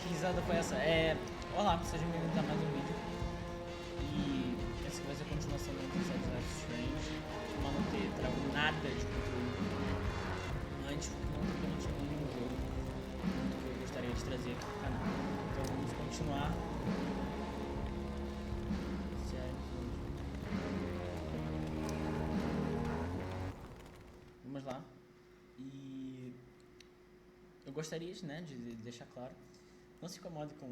Que risada foi essa? Olá, sejam bem-vindos a mais um vídeo. E essa vai ser a continuação do episódio de Life is Strange. Como eu não ter trago nada de conteúdo antes, porque não tinha nenhum jogo que eu gostaria de trazer aqui pro canal. Então vamos continuar. Vamos lá. E eu gostaria, né, de deixar claro, não se incomode com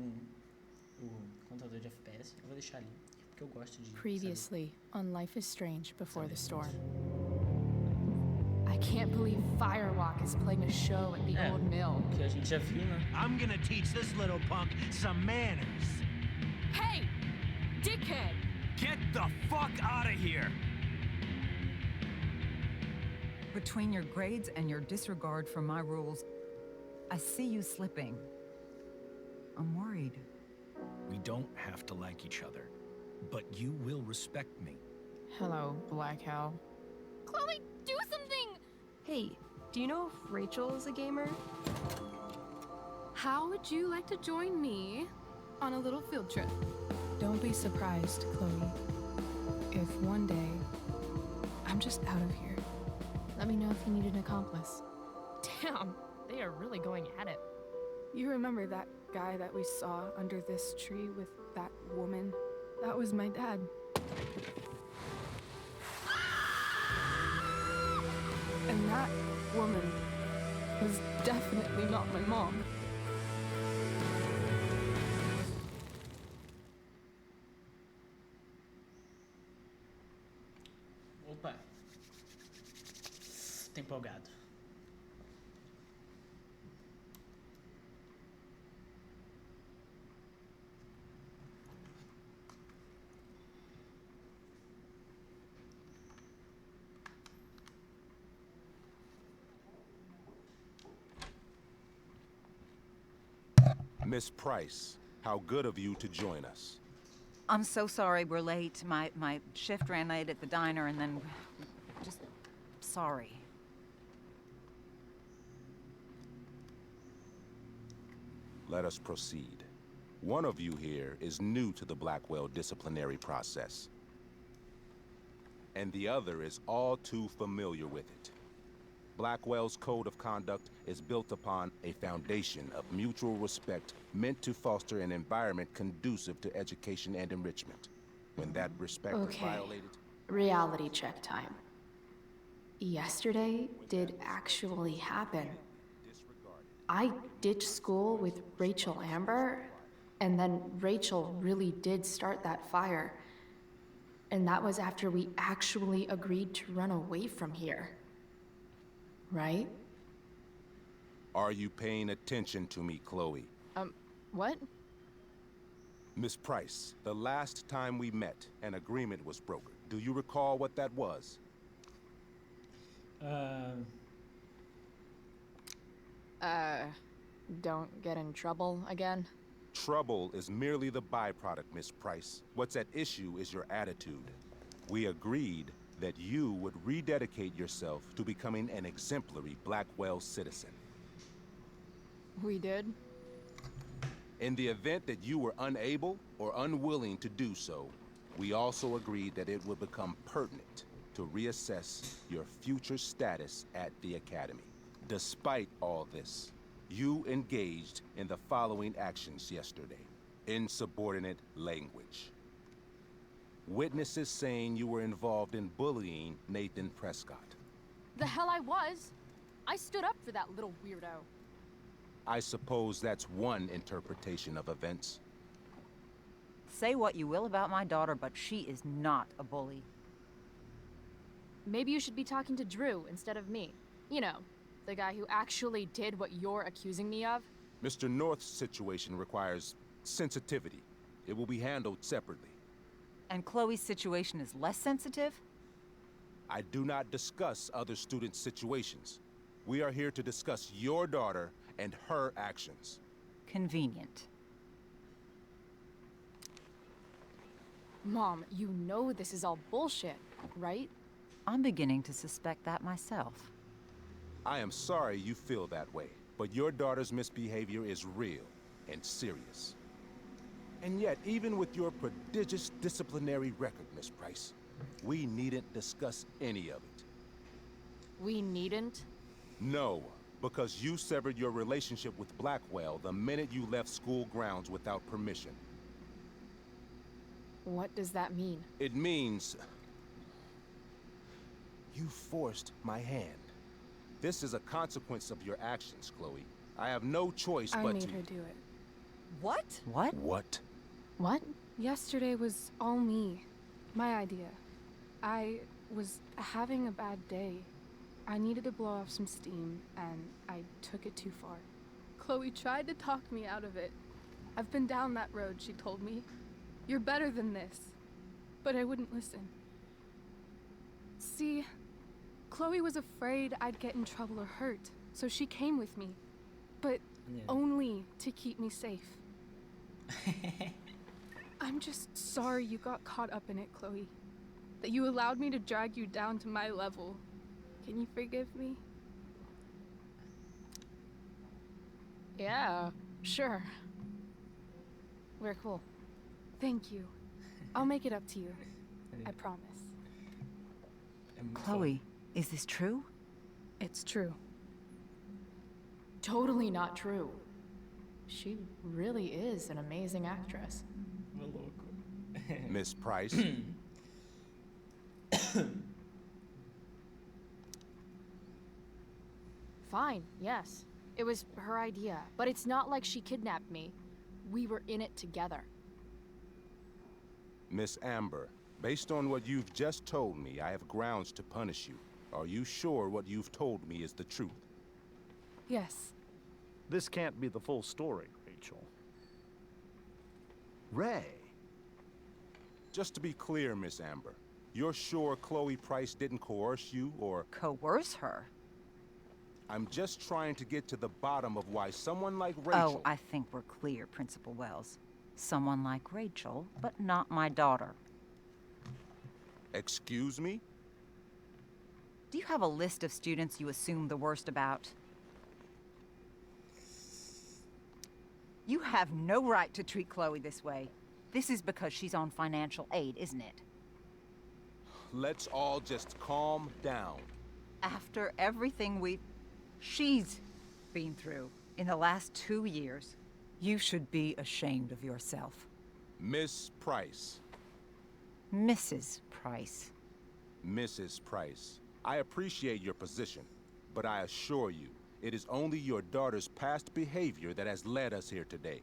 o contador de FPS, eu vou deixar ali, porque eu gosto de Previously on Life is Strange Before the Storm. saber I can't believe Firewalk is playing a show at the old mill. que a gente já viu, né? I'm gonna teach this little punk some manners. Hey! Dickhead! Get the fuck out of here! Between your grades and your disregard for my rules, I see you slipping. I'm worried. We don't have to like each other, but you will respect me. Hello, Black Hell. Chloe, do something! Hey, do you know if Rachel is a gamer? How would you like to join me on a little field trip? Don't be surprised, Chloe, if one day I'm just out of here. Let me know if you need an accomplice. Damn, they are really going at it. You remember that guy that we saw under this tree with that woman? That was my dad. And that woman was definitely not my mom. Opa! Tô empolgado. Miss Price, how good of you to join us. I'm so sorry we're late. My shift ran late at the diner and then... just... sorry. Let us proceed. One of you here is new to the Blackwell disciplinary process. And the other is all too familiar with it. Blackwell's code of conduct is built upon a foundation of mutual respect meant to foster an environment conducive to education and enrichment. When that respect is violated... Reality check time. Yesterday did actually happen. I ditched school with Rachel Amber, and then Rachel really did start that fire. And that was after we actually agreed to run away from here. Right? Are you paying attention to me, Chloe? What? Miss Price, the last time we met, an agreement was brokered. Do you recall what that was? Don't get in trouble again? Trouble is merely the byproduct, Miss Price. What's at issue is your attitude. We agreed that you would rededicate yourself to becoming an exemplary Blackwell citizen. We did? In the event that you were unable or unwilling to do so, we also agreed that it would become pertinent to reassess your future status at the Academy. Despite all this, you engaged in the following actions yesterday. Insubordinate language. Witnesses saying you were involved in bullying Nathan Prescott. The hell I was! I stood up for that little weirdo. I suppose that's one interpretation of events. Say what you will about my daughter, but she is not a bully. Maybe you should be talking to Drew instead of me. You know, the guy who actually did what you're accusing me of. Mr. North's situation requires sensitivity. It will be handled separately. And Chloe's situation is less sensitive? I do not discuss other students' situations. We are here to discuss your daughter and her actions. Convenient. Mom, you know this is all bullshit, right? I'm beginning to suspect that myself. I am sorry you feel that way, but your daughter's misbehavior is real, and serious. And yet, even with your prodigious disciplinary record, Miss Price, we needn't discuss any of it. We needn't? No, because you severed your relationship with Blackwell the minute you left school grounds without permission. What does that mean? It means you forced my hand. This is a consequence of your actions, Chloe. I have no choice I but made to... her do it. What? What? What? What? Yesterday was all me. My idea. I was having a bad day. I needed to blow off some steam, and I took it too far. Chloe tried to talk me out of it. I've been down that road, she told me. You're better than this. But I wouldn't listen. See, Chloe was afraid I'd get in trouble or hurt, so she came with me. But Yeah. only to keep me safe. I'm just sorry you got caught up in it, Chloe. That you allowed me to drag you down to my level. Can you forgive me? Yeah, sure. We're cool. Thank you. I'll make it up to you. I promise. Chloe, is this true? It's true. Totally not true. She really is an amazing actress. Ô, louco. Miss Price? Fine, yes. It was her idea, but it's not like she kidnapped me. We were in it together. Miss Amber, based on what you've just told me, I have grounds to punish you. Are you sure what you've told me is the truth? Yes. This can't be the full story, Rachel. Ray. Just to be clear, Miss Amber, you're sure Chloe Price didn't coerce you, or... Coerce her? I'm just trying to get to the bottom of why someone like Rachel... Oh, I think we're clear, Principal Wells. Someone like Rachel, but not my daughter. Excuse me? Do you have a list of students you assume the worst about? You have no right to treat Chloe this way. This is because she's on financial aid, isn't it? Let's all just calm down. After everything she's been through in the last 2 years, you should be ashamed of yourself. Miss Price. Mrs. Price. Mrs. Price, I appreciate your position, but I assure you, it is only your daughter's past behavior that has led us here today.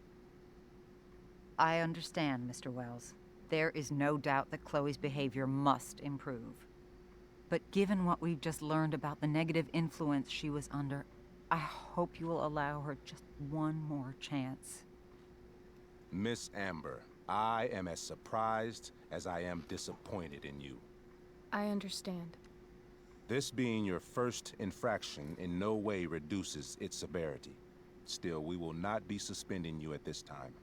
I understand, Mr. Wells. There is no doubt that Chloe's behavior must improve. But given what we've just learned about the negative influence she was under, I hope you will allow her just one more chance. Miss Amber, I am as surprised as I am disappointed in you. I understand. This being your first infraction in no way reduces its severity. Still, we will not be suspending you at this time.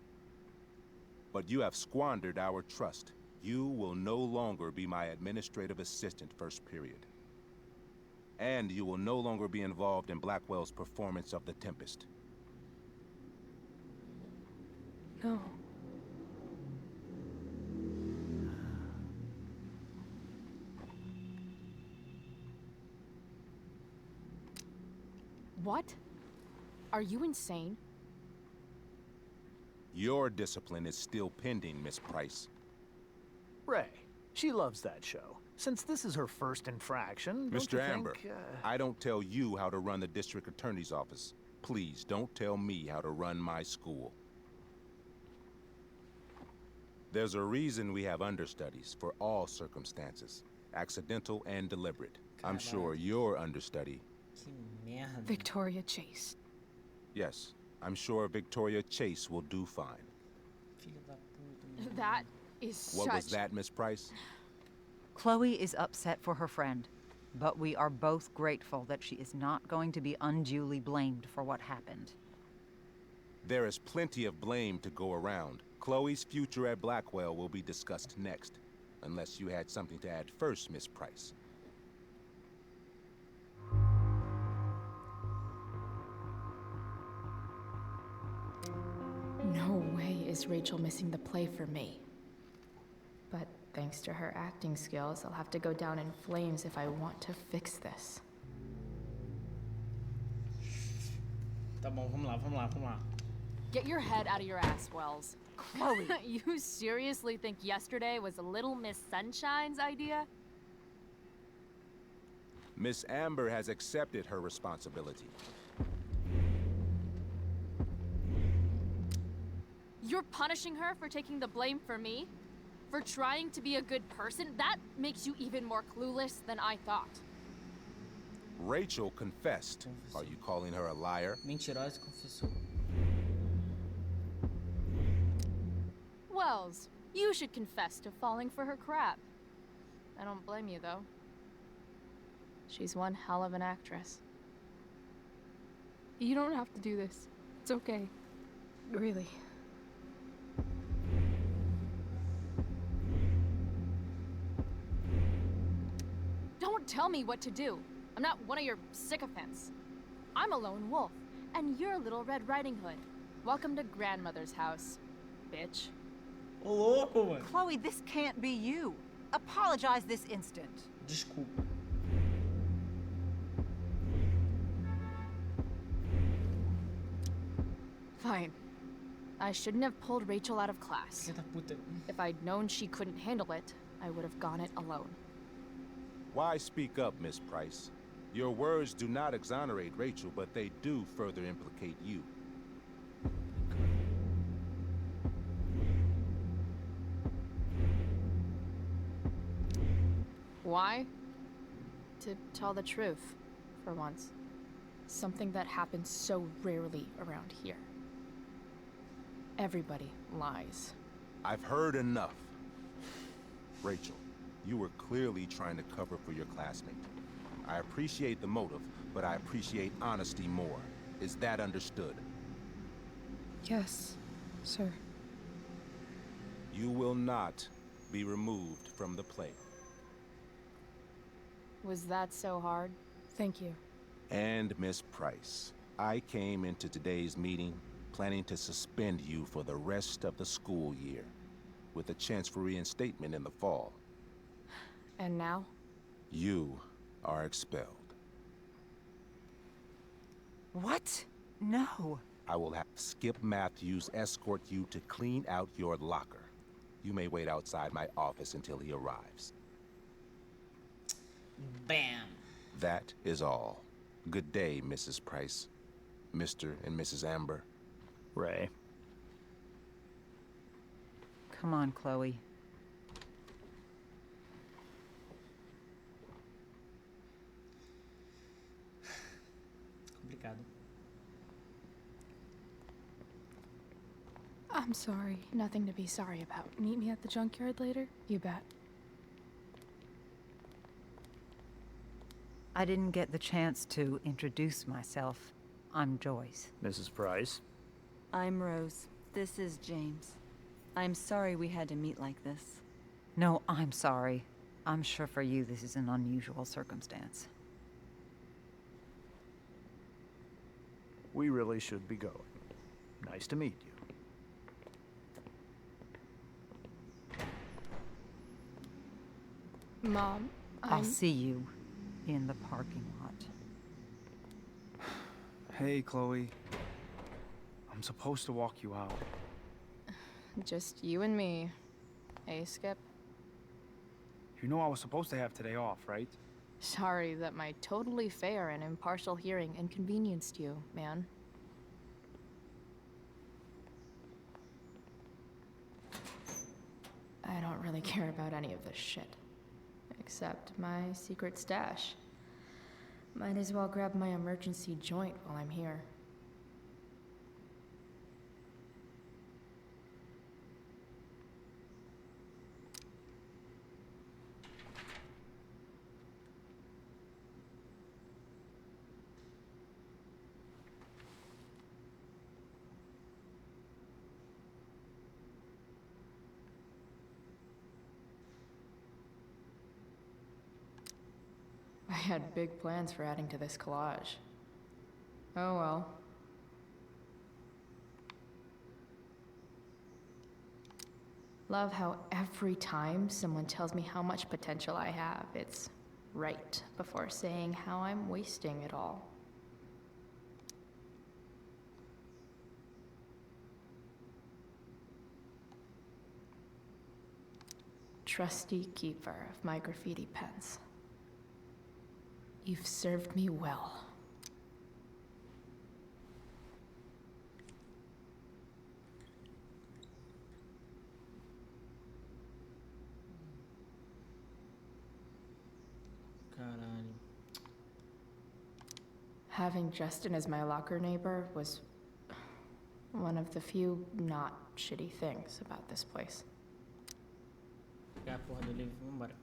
But you have squandered our trust. You will no longer be my administrative assistant first period. And you will no longer be involved in Blackwell's performance of The Tempest. No. What? Are you insane? Your discipline is still pending, Miss Price. Ray. She loves that show. Since this is her first infraction, don't you Mr. Amber, think, I don't tell you how to run the district attorney's office. Please, don't tell me how to run my school. There's a reason we have understudies for all circumstances, accidental and deliberate. I'm sure your understudy... Que merda. Victoria Chase. Yes, I'm sure Victoria Chase will do fine. Filho da puta, mano. That is What such... was that, Miss Price? Chloe is upset for her friend, but we are both grateful that she is not going to be unduly blamed for what happened. There is plenty of blame to go around. Chloe's future at Blackwell will be discussed next. Unless you had something to add first, Miss Price. No way is Rachel missing the play for me. But thanks to her acting skills, I'll have to go down in flames if I want to fix this. Tá bom, vamos lá, vamos lá, vamos lá. Get your head out of your ass, Wells. Chloe! You seriously think yesterday was Little Miss Sunshine's idea? Miss Amber has accepted her responsibility. You're punishing her for taking the blame for me? For trying to be a good person? That makes you even more clueless than I thought. Rachel confessed. Are you calling her a liar? Mentirosa confessou. Wells, you should confess to falling for her crap. I don't blame you, though. She's one hell of an actress. You don't have to do this. It's okay. Really. Don't tell me what to do. I'm not one of your sycophants. I'm a lone wolf, and you're Little Red Riding Hood. Welcome to grandmother's house, bitch. Ô louco, mano. Chloe, this can't be you. Apologize this instant. Desculpa. Fine. I shouldn't have pulled Rachel out of class. Filha da puta. If I'd known she couldn't handle it, I would have gone it alone. Why speak up, Miss Price? Your words do not exonerate Rachel, but they do further implicate you. Why? To tell the truth, for once. Something that happens so rarely around here. Everybody lies. I've heard enough. Rachel, you were clearly trying to cover for your classmate. I appreciate the motive, but I appreciate honesty more. Is that understood? Yes, sir. You will not be removed from the play. Was that so hard? Thank you. And Miss Price, I came into today's meeting planning to suspend you for the rest of the school year, with a chance for reinstatement in the fall. And now? You are expelled. What? No. I will have Skip Matthews escort you to clean out your locker. You may wait outside my office until he arrives. Bam. That is all. Good day, Mrs. Price. Mr. and Mrs. Amber. Ray. Come on, Chloe. Complicado. I'm sorry. Nothing to be sorry about. Meet me at the junkyard later? You bet. I didn't get the chance to introduce myself. I'm Joyce. Mrs. Price. I'm Rose. This is James. I'm sorry we had to meet like this. No, I'm sorry. I'm sure for you this is an unusual circumstance. We really should be going. Nice to meet you. Mom, I'll see you in the parking lot. Hey, Chloe. I'm supposed to walk you out. Just you and me. Hey, Skip. You know I was supposed to have today off, right? Sorry that my totally fair and impartial hearing inconvenienced you, man. I don't really care about any of this shit. Except my secret stash. Might as well grab my emergency joint while I'm here. I had big plans for adding to this collage. Oh well. love how every time someone tells me how much potential I have, it's right before saying how I'm wasting it all. Trusty keeper of my graffiti pens. You've served me well. Caralho. Having Justin as my locker neighbor was one of the few not shitty things about this place. Pegar a porra do livro, vambora.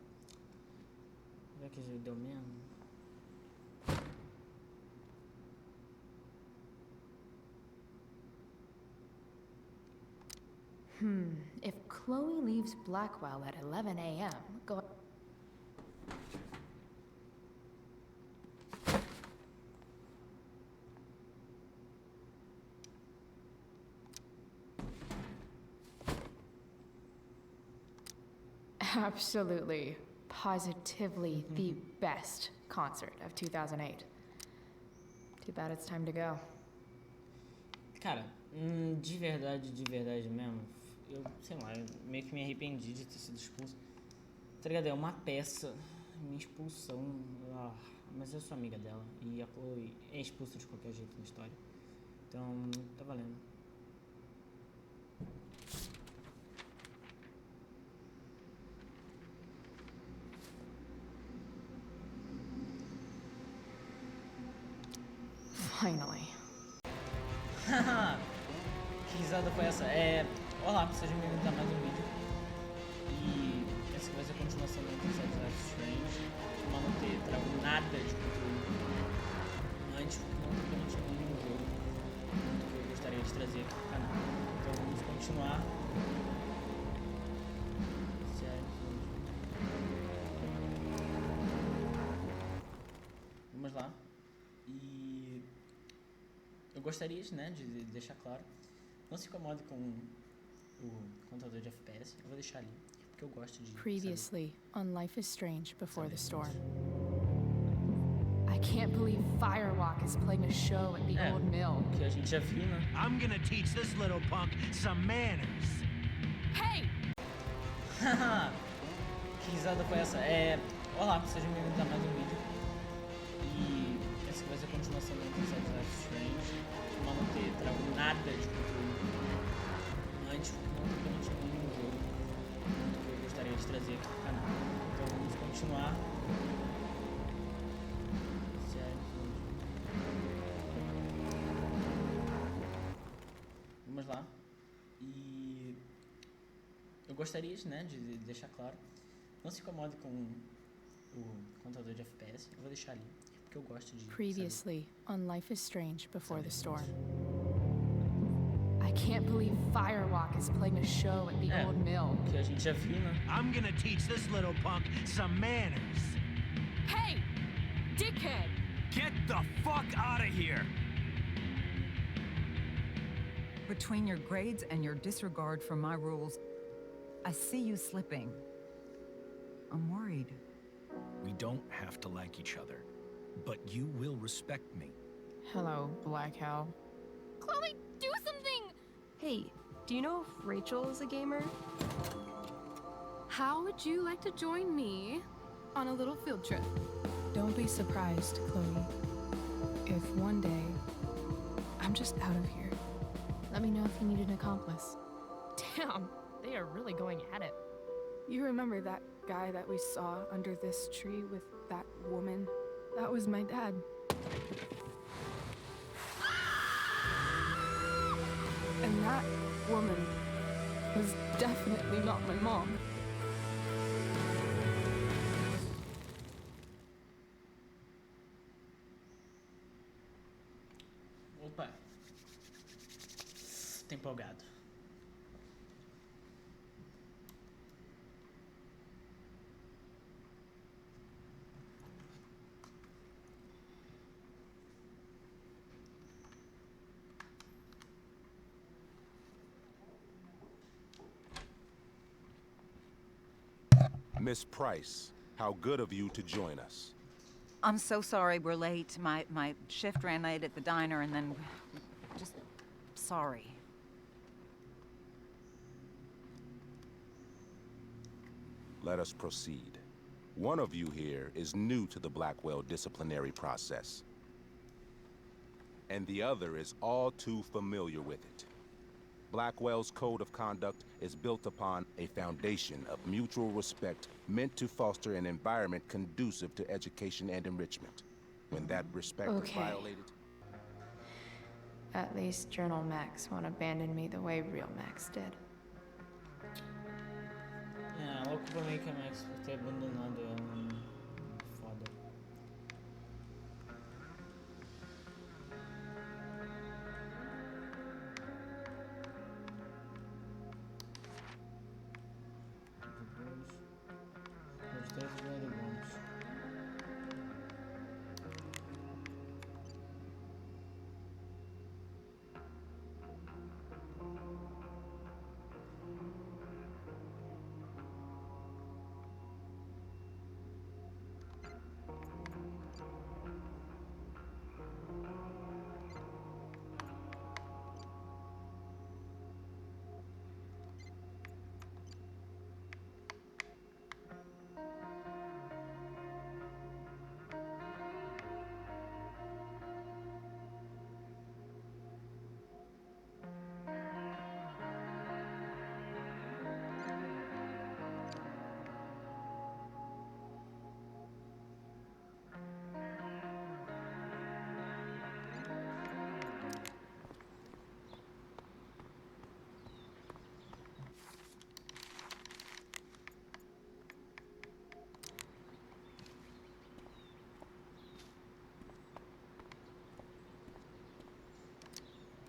Será que já deu mesmo? If Chloe leaves Blackwell at 11 a.m., go. Absolutely, positively the best concert of 2008. Too bad it's time to go. Cara, de verdade mesmo, eu, sei lá, eu meio que me arrependi de ter sido expulso. Tá ligado? É uma peça, minha expulsão, mas eu sou amiga dela, e a Chloe é expulsa de qualquer jeito na história. Então, tá valendo. Finally. Que risada foi essa? Olá, sejam bem-vindos a mais um vídeo. E essa vai ser a continuação do episódio de Life is Strange. Como eu não trago nada de conteúdo antes, porque não tinha nenhum jogo que eu gostaria de trazer aqui pro canal. Então vamos continuar. Vamos lá. E eu gostaria, né, de deixar claro, não se incomode com o contador de FPS, eu vou deixar ali, porque eu gosto de Previously on Life is Strange Before the Storm. I can't believe Firewalk is playing a show at the old mill. que a gente já viu, né? I'm gonna teach this little punk some manners. Hey! Que risada foi essa? Olá, sejam bem-vindos a mais um vídeo. E essa vai ser a continuação do episódio de Life is Strange. Como eu não trago nada de conteúdo antes, porque eu não tinha nenhum jogo que eu gostaria de trazer aqui pro canal. Então vamos continuar. Vamos lá. E eu gostaria, né, de deixar claro, não se incomode com o contador de FPS, eu vou deixar ali, porque eu gosto de Previously on Life is Strange Before the Storm. I can't believe Firewalk is playing a show at the old mill. que a gente já viu, né? I'm gonna teach this little punk some manners. Hey! Dickhead! Get the fuck out of here! Between your grades and your disregard for my rules, I see you slipping. I'm worried. We don't have to like each other, but you will respect me. Hello, Black Hell. Chloe, do something! Hey, do you know if Rachel is a gamer? How would you like to join me on a little field trip? Don't be surprised, Chloe, if one day I'm just out of here. Let me know if you need an accomplice. Damn, they are really going at it. You remember that guy that we saw under this tree with that woman? That was my dad. And that woman was definitely not my mom. Opa! Tô empolgado. Miss Price, how good of you to join us. I'm so sorry we're late. My shift ran late at the diner and then... just... sorry. Let us proceed. One of you here is new to the Blackwell disciplinary process, and the other is all too familiar with it. Blackwell's code of conduct is built upon a foundation of mutual respect meant to foster an environment conducive to education and enrichment. When that respect is violated... At least Journal Max won't abandon me the way real Max did. É, louco pra mim que a Max por ter abandonado ela. Foda. Os três bons.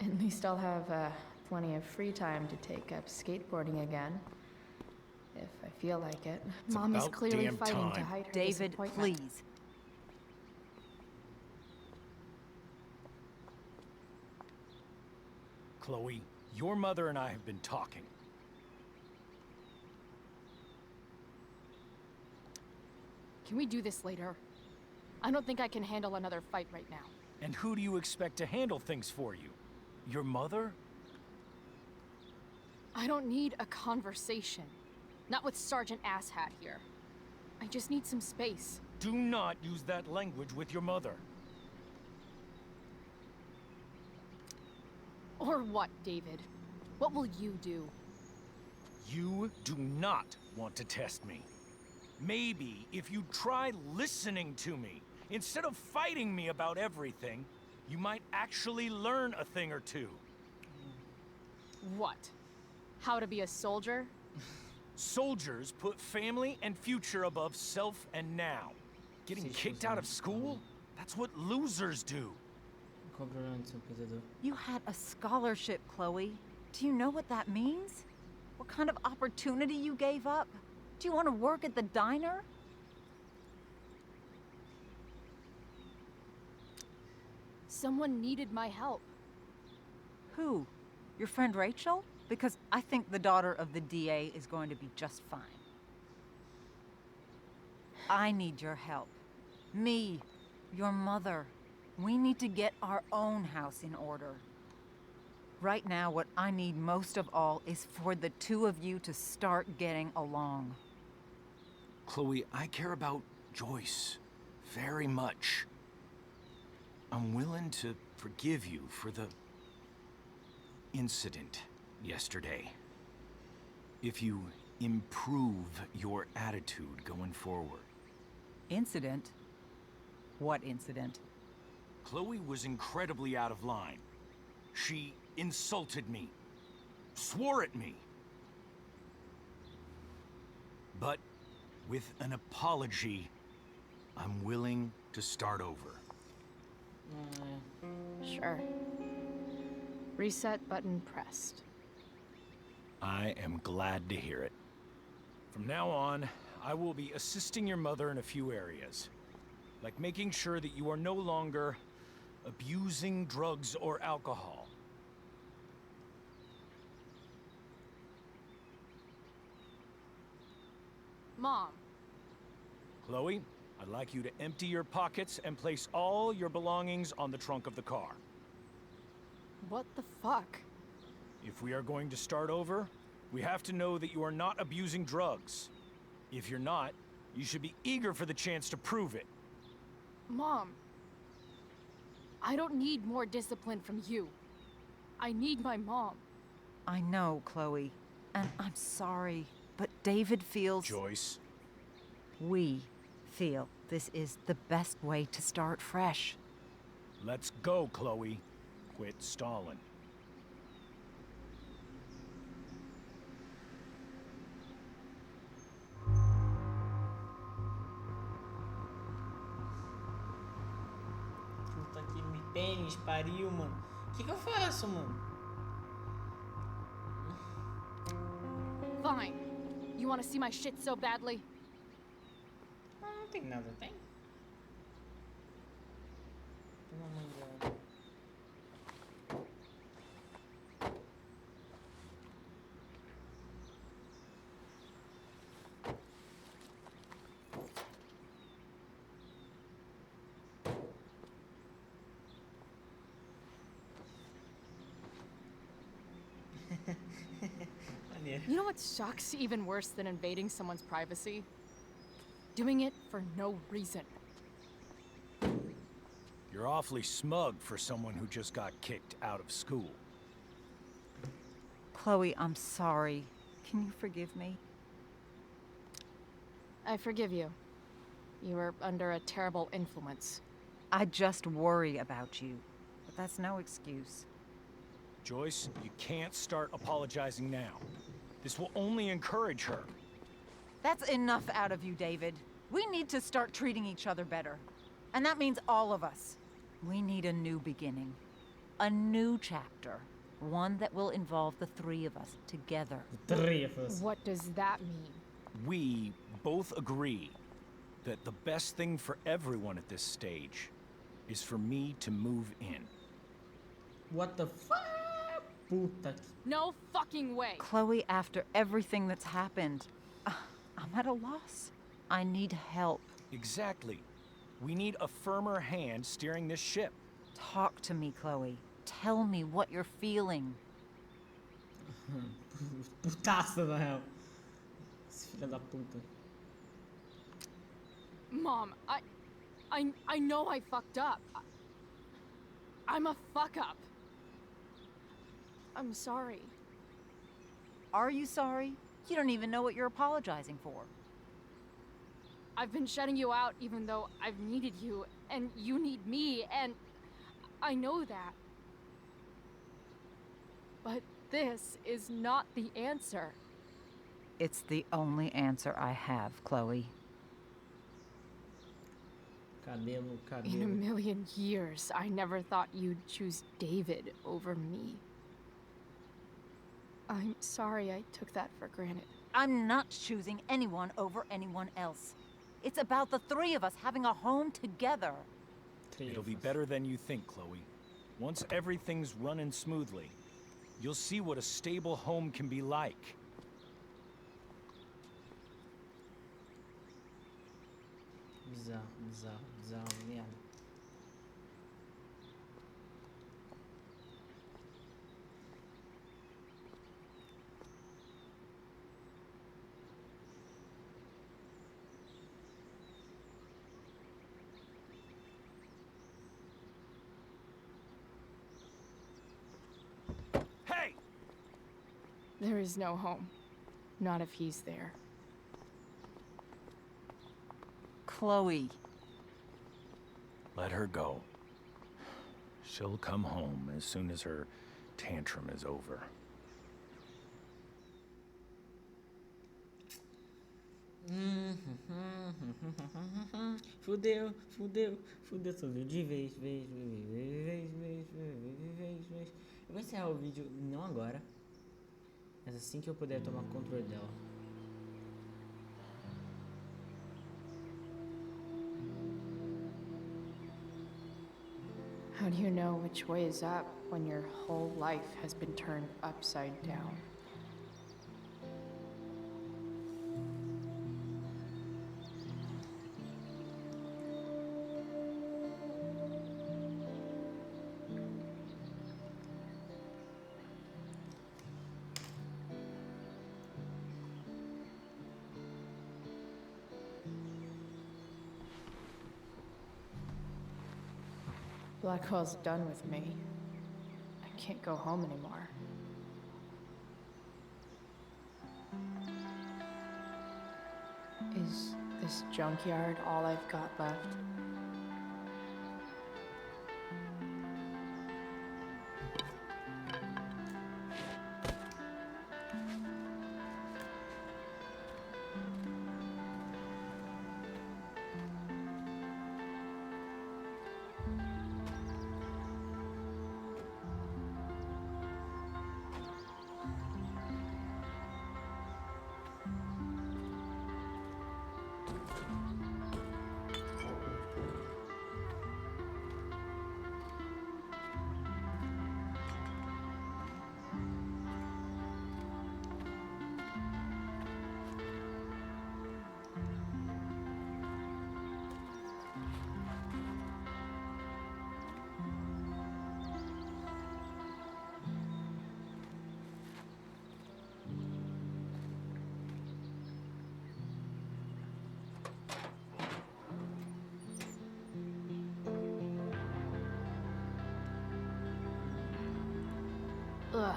At least I'll have plenty of free time to take up skateboarding again. If I feel like it. It's Mom is about clearly damn fighting to time. hide her David, disappointment. please. Chloe, your mother and I have been talking. Can we do this later? I don't think I can handle another fight right now. And who do you expect to handle things for you? Your mother? I don't need a conversation. Not with Sergeant Asshat here. I just need some space. Do not use that language with your mother. Or what, David? What will you do? You do not want to test me. Maybe if you try listening to me, instead of fighting me about everything, you might actually learn a thing or two. What? How to be a soldier? Soldiers put family and future above self and now. Getting kicked out of school? That's what losers do. You had a scholarship, Chloe. Do you know what that means? What kind of opportunity you gave up? Do you want to work at the diner? Someone needed my help. Who? Your friend Rachel? Because I think the daughter of the DA is going to be just fine. I need your help. Me, your mother. We need to get our own house in order. Right now, what I need most of all is for the two of you to start getting along. Chloe, I care about Joyce very much. I'm willing to forgive you for the incident yesterday. If you improve your attitude going forward. Incident? What incident? Chloe was incredibly out of line. She insulted me, swore at me. But with an apology, I'm willing to start over. Sure. Reset button pressed. I am glad to hear it. From now on, I will be assisting your mother in a few areas. Like making sure that you are no longer abusing drugs or alcohol. Mom, Chloe, I'd like you to empty your pockets and place all your belongings on the trunk of the car. What the fuck? If we are going to start over, we have to know that you are not abusing drugs. If you're not, you should be eager for the chance to prove it. Mom, I don't need more discipline from you. I need my mom. I know, Chloe, and I'm sorry, but David feels... Joyce. We feel this is the best way to start fresh. Let's go, Chloe. Quit stalling. Puta que me pênis, pariu, mano. O que eu faço, mano? Fine. You want to see my shit so badly? Não tem nada, tem? Pelo amor de Deus. You know what sucks even worse than invading someone's privacy? Doing it for no reason. You're awfully smug for someone who just got kicked out of school. Chloe, I'm sorry. Can you forgive me? I forgive you. You were under a terrible influence. I just worry about you, but that's no excuse. Joyce, you can't start apologizing now. This will only encourage her. That's enough out of you, David. We need to start treating each other better. And that means all of us. We need a new beginning. A new chapter. One that will involve the three of us together. The three of us. What does that mean? We both agree that the best thing for everyone at this stage is for me to move in. What the fuck? Puta que... No fucking way! Chloe, after everything that's happened, I'm at a loss. I need help. Exactly. We need a firmer hand steering this ship. Talk to me, Chloe. Tell me what you're feeling. Putaça, na real. Esse filho da puta. Mom, I know I fucked up. I'm a fuck up. I'm sorry. Are you sorry? You don't even know what you're apologizing for. I've been shutting you out even though I've needed you, and you need me, and I know that. But this is not the answer. It's the only answer I have, Chloe. Cabelo, cabelo. In a million years, I never thought you'd choose David over me. I'm sorry I took that for granted. I'm not choosing anyone over anyone else. It's about the three of us having a home together. It'll be better than you think, Chloe. Once everything's running smoothly, you'll see what a stable home can be like. Bizarro, bizarro, bizarro, viado. Hey! There is no home. Not if he's there. Chloe. Let her go. She'll come home as soon as her tantrum is over. Fudeu, fudeu, fudeu tudo de vez, vez, vez, vez, vez, vez, vez, vez. Eu vou encerrar o vídeo não agora, mas assim que eu puder tomar controle dela. How do you know which way is up when your whole life has been turned upside down? Blackwell's done with me. I can't go home anymore. Is this junkyard all I've got left? Ugh.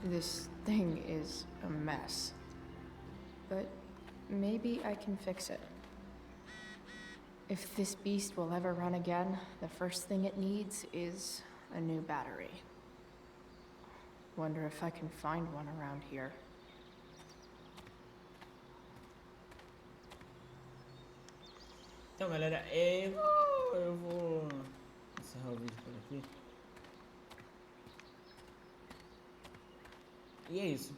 This thing is a mess. But maybe I can fix it. If this beast will ever run again, the first thing it needs is a new battery. Wonder if I can find one around here. Então, galera, eu vou encerrar o vídeo por aqui. E é isso.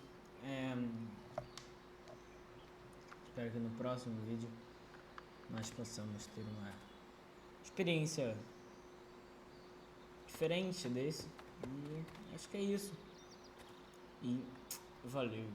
Espero que no próximo vídeo nós possamos ter uma experiência diferente desse. E acho que é isso. E valeu.